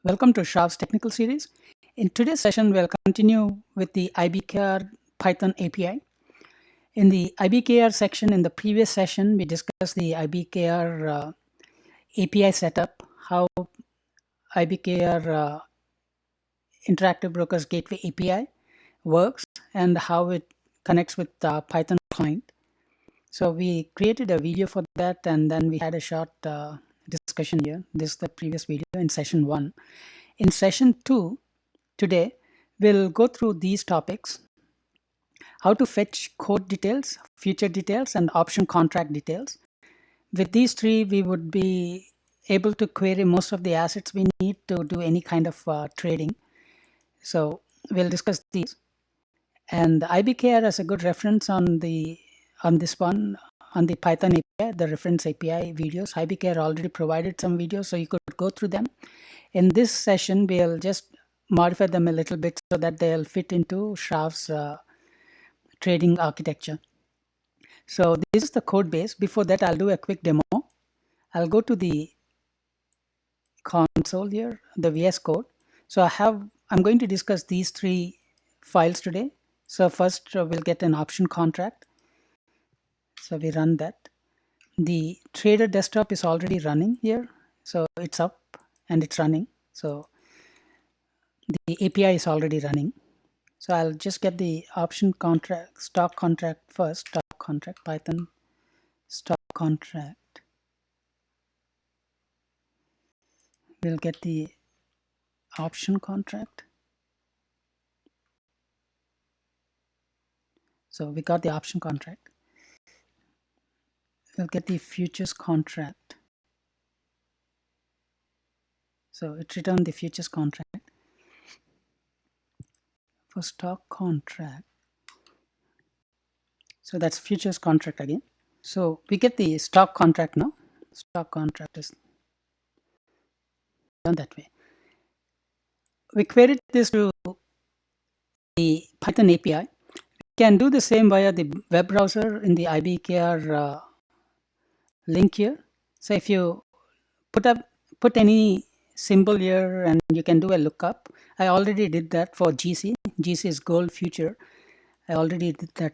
Welcome to Sravz Technical Series. In today's session, we'll continue with the IBKR Python API. In the IBKR section, in the previous session, we discussed the IBKR API setup, how IBKR Interactive Brokers Gateway API works, and how it connects with Python client. So we created a video for that, and then we had a short discussion here. This is the previous video in session 1. In session 2, today, we'll go through these topics: how to fetch code details, feature details, and option contract details. With these three, we would be able to query most of the assets we need to do any kind of trading. So we'll discuss these. And IBKR has a good reference on this one, on the Python API, the reference API videos. IBKR already provided some videos, so you could go through them. In this session, we'll just modify them a little bit so that they'll fit into Srav's trading architecture. So this is the code base. Before that, I'll do a quick demo. I'll go to the console here, the VS Code. So I'm going to discuss these three files today. So first we'll get an option contract. So we run that. The trader desktop is already running here. So it's up and it's running. So the API is already running. So I'll just get the option contract, stock contract first, stock contract, Python stock contract. We'll get the option contract. So we got the option contract. We'll get the futures contract. So it returned the futures contract. For stock contract, so that's futures contract again. So we get the stock contract now. Stock contract is done that way. We queried this to the Python API. We can do the same via the web browser in the IBKR link here. So if you put any symbol here, and you can do a lookup. I already did that for GC. GC is gold future. I already did that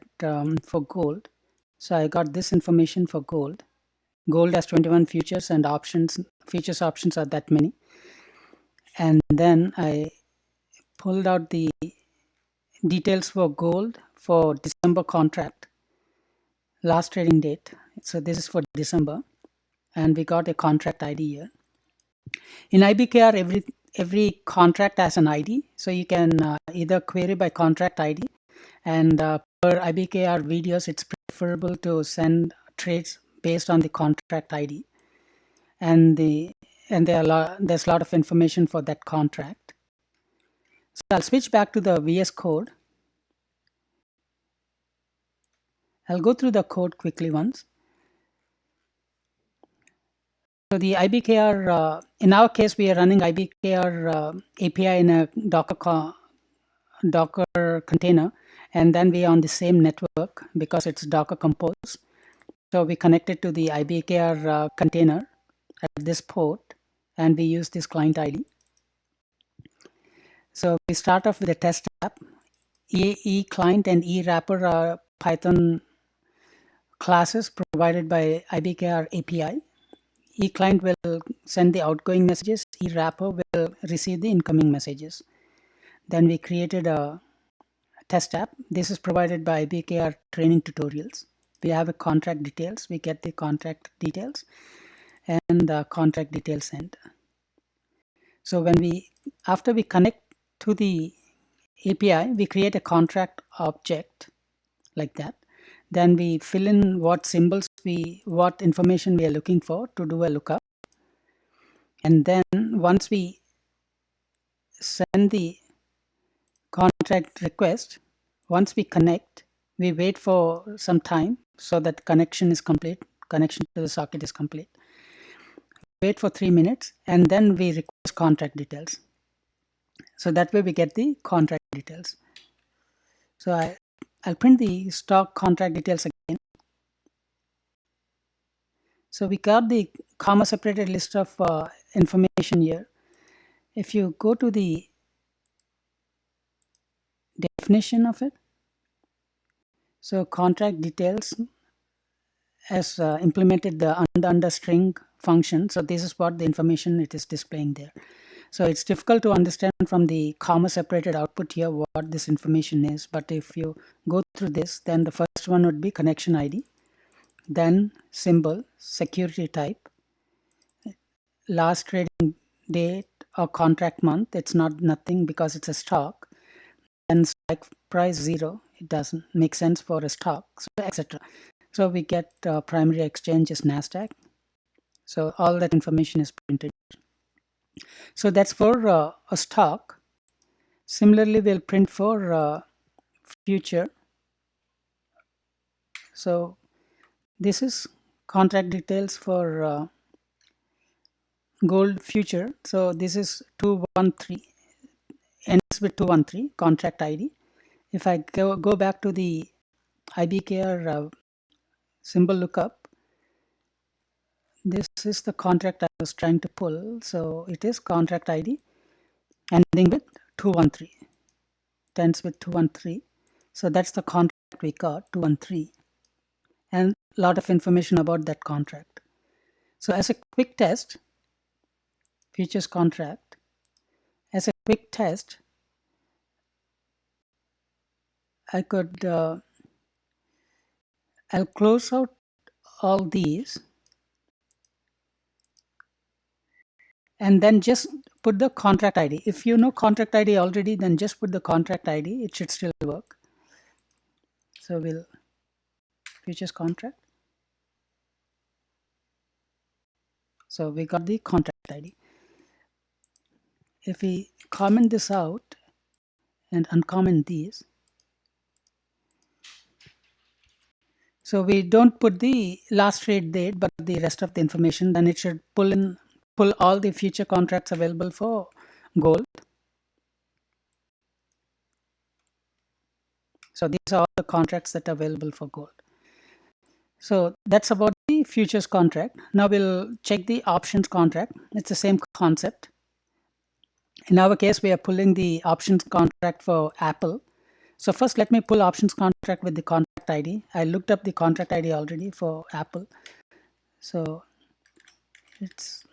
for gold. So I got this information for gold. Gold has 21 futures, and futures options are that many. And then I pulled out the details for gold for December contract, last trading date. So this is for December, and we got a contract ID here. In IBKR, every contract has an ID, so you can either query by contract ID, and per IBKR videos, it's preferable to send trades based on the contract ID, and there's a lot of information for that contract. So I'll switch back to the VS Code. I'll go through the code quickly once. So the IBKR, in our case, we are running IBKR API in a Docker container, and then we are on the same network because it's Docker Compose. So we connected to the IBKR container at this port, and we use this client ID. So we start off with a test app. E-client and e-wrapper are Python classes provided by IBKR API. E-client will send the outgoing messages. E-wrapper will receive the incoming messages. Then we created a test app. This is provided by IBKR training tutorials. We have a contract details. We get the contract details and the contract details sent. So after we connect to the API, we create a contract object like that. Then we fill in what information we are looking for to do a lookup. And then once we send the contract request, once we connect, we wait for some time so that connection is complete. Connection to the socket is complete. Wait for 3 minutes, and then we request contract details. So that way we get the contract details. So I'll print the stock contract details again. So we got the comma separated list of information here. If you go to the definition of it, so contract details has implemented the under string function. So this is what the information it is displaying there. So it's difficult to understand from the comma separated output here what this information is. But if you go through this, then the first one would be connection ID, then symbol, security type, last trading date or contract month. It's not nothing because it's a stock. And strike price 0. It doesn't make sense for a stock, so etc. So we get primary exchange is NASDAQ. So all that information is printed. So that's for a stock. Similarly, we'll print for future. So this is contract details for gold future. So this is 213, ends with 213 contract ID. If I go back to the IBKR symbol lookup, this is the contract I was trying to pull. So it is contract ID ending with 213. It ends with 213. So that's the contract we got, 213. And a lot of information about that contract. So as a quick test, futures contract, as a quick test, I could, I'll close out all these and then just put the contract ID. If you know contract ID already, then just put the contract ID. It should still work. So we'll futures contract. So we got the contract ID. If we comment this out and uncomment these, so we don't put the last trade date but the rest of the information, then it should pull all the future contracts available for gold. So these are all the contracts that are available for gold. So that's about the futures contract. Now we'll check the options contract. It's the same concept. In our case, we are pulling the options contract for Apple. So first, let me pull options contract with the contract ID. I looked up the contract ID already for Apple. So it's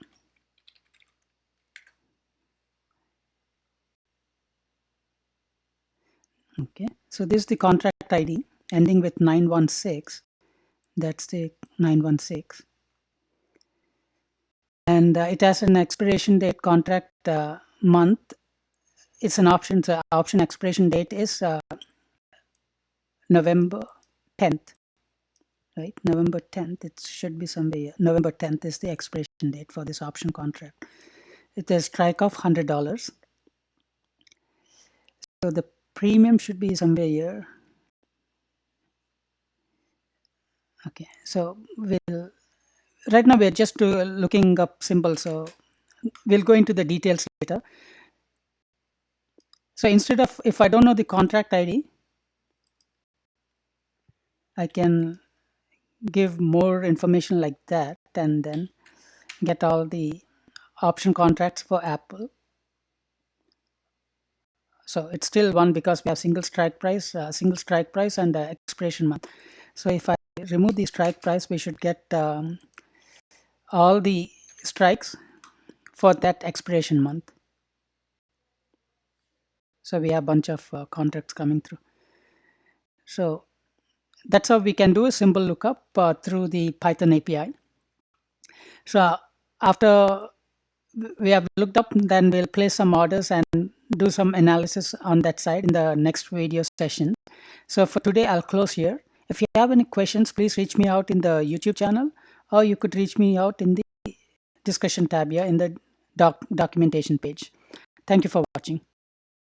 okay. So this is the contract ID ending with 916. That's the 916. And it has an expiration date contract month. It's an option. So option expiration date is November 10th. Right, November 10th. It should be somewhere. November 10th is the expiration date for this option contract. It is strike of $100. So the premium should be somewhere here. Okay, so right now we're just looking up symbols. So we'll go into the details later. So instead of, if I don't know the contract ID, I can give more information like that and then get all the option contracts for Apple. So it's still one because we have single strike price and expiration month. So if I remove the strike price, we should get all the strikes for that expiration month. So we have a bunch of contracts coming through. So that's how we can do a symbol lookup through the Python API. So after we have looked up, then we'll place some orders and do some analysis on that side in the next video session. So for today, I'll close here. If you have any questions, please reach me out in the YouTube channel, or you could reach me out in the discussion tab here in the documentation page. Thank you for watching.